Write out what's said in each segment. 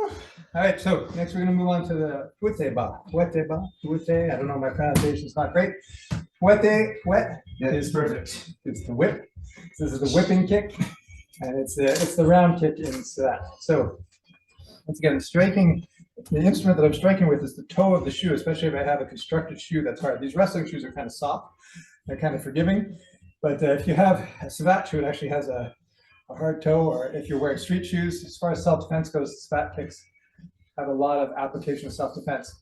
All right, so next we're going to move on to the Fouette Bas. Fouette Bas, Fouette, I don't know, my pronunciation's not great. Fouette, is perfect. It's the whip. This is the whipping kick, and it's the round kick in Savate. So once again, the instrument that I'm striking with is the toe of the shoe, especially if I have a constructed shoe that's hard. These wrestling shoes are kind of soft, they're kind of forgiving, but if you have a Savate shoe, it actually has a hard toe, or if you're wearing street shoes, as far as self-defense goes, Savate kicks have a lot of application of self-defense.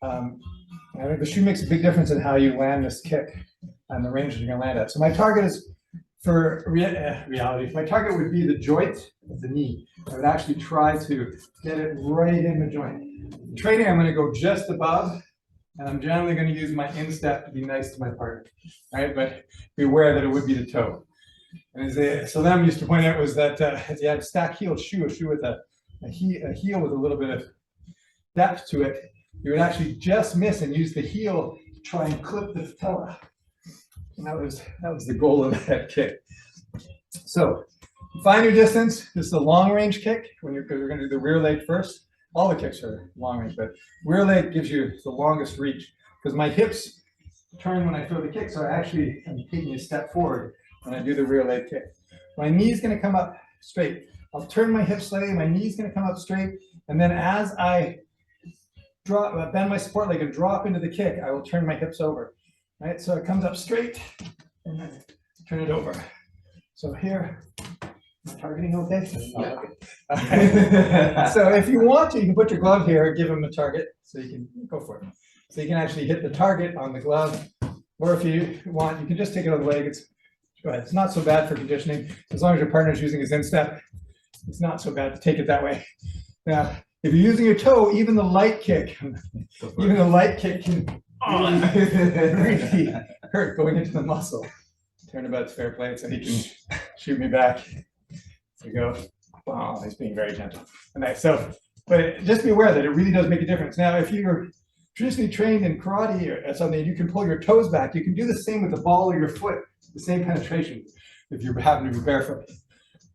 I think the shoe makes a big difference in how you land this kick and the range that you're going to land at. So my target is, for reality, my target would be the joint of the knee. I would actually try to get it right in the joint. In training, I'm going to go just above, and I'm generally going to use my instep to be nice to my partner. Right? But be aware that it would be the toe. And so them used to point out was that if you had a stack-heeled shoe, a shoe with a heel with a little bit of depth to it, you would actually just miss and use the heel to try and clip the toe. And that was the goal of that kick. So find your distance. This is a long range kick because we're going to do the rear leg first. All the kicks are long range, but rear leg gives you the longest reach because my hips turn when I throw the kick, so I actually am taking a step forward when I do the rear leg kick. My knee is going to come up straight. I'll turn my hips slightly, my knee's going to come up straight, and then as I bend my support leg and drop into the kick, I will turn my hips over. Right, so it comes up straight, and then turn it over. So here, am I targeting okay? Yeah. Okay. So if you want to, you can put your glove here, give him a target, so you can go for it. So you can actually hit the target on the glove, or if you want, you can just take it on the leg. It's not so bad for conditioning, as long as your partner's using his instep. It's not so bad to take it that way. Now, if you're using your toe, even the light kick can really hurt going into the muscle. Turnabout's fair play, so he can shoot me back. There you go. Oh, he's being very gentle. Nice. So, but just be aware that it really does make a difference. Now, if you're traditionally trained in karate or something, you can pull your toes back. You can do the same with the ball of your foot, the same penetration if you happen to be barefoot.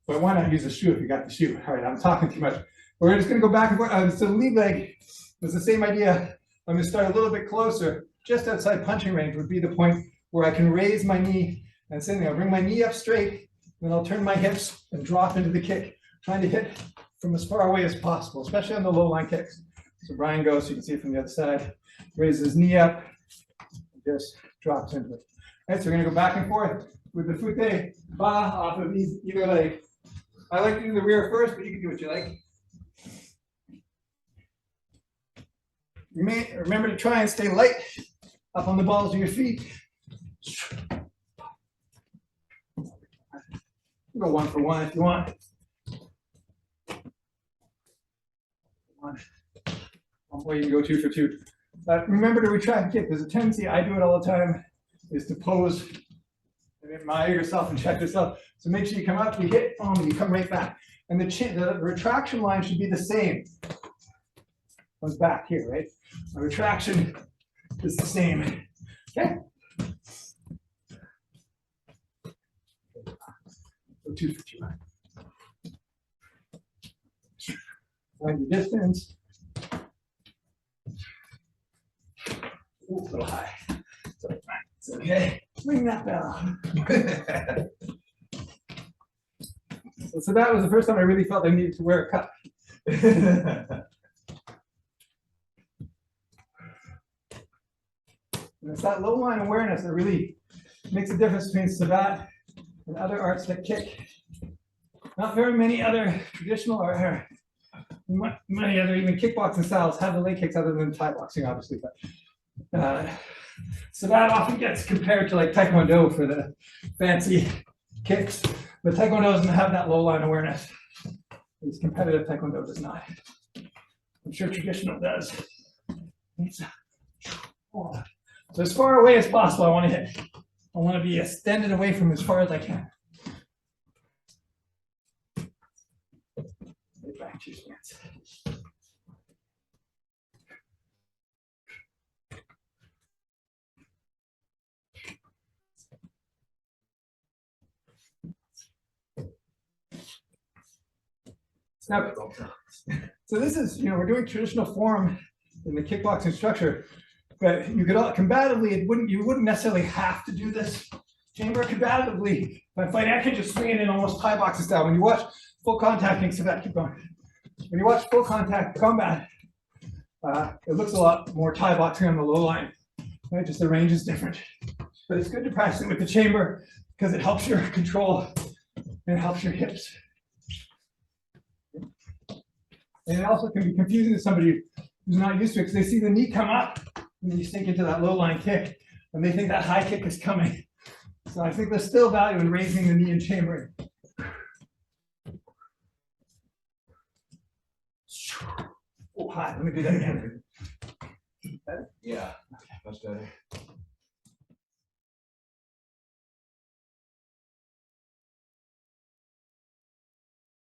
But why not use a shoe if you got the shoe? All right, I'm talking too much. We're just going to go back and forth. So the lead leg is the same idea. I'm going to start a little bit closer. Just outside punching range would be the point where I can raise my knee and same thing. I'll bring my knee up straight, then I'll turn my hips and drop into the kick, trying to hit from as far away as possible, especially on the low line kicks. So Brian goes, so you can see it from the other side, raises his knee up, just drops into it. All right, so we're going to go back and forth with the Fouette Bas off of either leg. I like to do the rear first, but you can do what you like. You may remember to try and stay light up on the balls of your feet. Go one for one if you want. One way you can go 2 for 2. Remember to retract kick. There's a tendency, I do it all the time, is to pose and admire yourself and check yourself. So make sure you come up, you hit, and you come right back. And the retraction line should be the same. Comes back here, right? The retraction is the same. Okay? So 2 for 2. Find your distance. Ooh, a little high. It's okay. Ring that bell. So that was the first time I really felt I needed to wear a cup. And it's that low line awareness that really makes a difference between Savate and other arts that kick. Not very many other traditional or many other even kickboxing styles have the leg kicks other than Thai boxing, obviously. But Savate often gets compared to like Taekwondo for the fancy kicks, but Taekwondo doesn't have that low line awareness. At least competitive Taekwondo does not. I'm sure traditional does. So as far away as possible, I want to hit. I want to be extended away from as far as I can. Right back to your stance. Snap it. So this is, we're doing traditional form in the kickboxing structure, but you could all combatively, you wouldn't necessarily have to do this. Chamber combatively, if I fight, I can just swing it in almost Thai boxing style. When you watch full contact, thanks to that, keep going. When you watch full contact combat, it looks a lot more Thai boxing on the low line, right? Just the range is different. But it's good to practice it with the chamber because it helps your control and it helps your hips. And it also can be confusing to somebody who's not used to it because they see the knee come up and you sink into that low line kick and they think that high kick is coming. So I think there's still value in raising the knee and chambering. Oh, hi, let me do that again. Yeah, much better.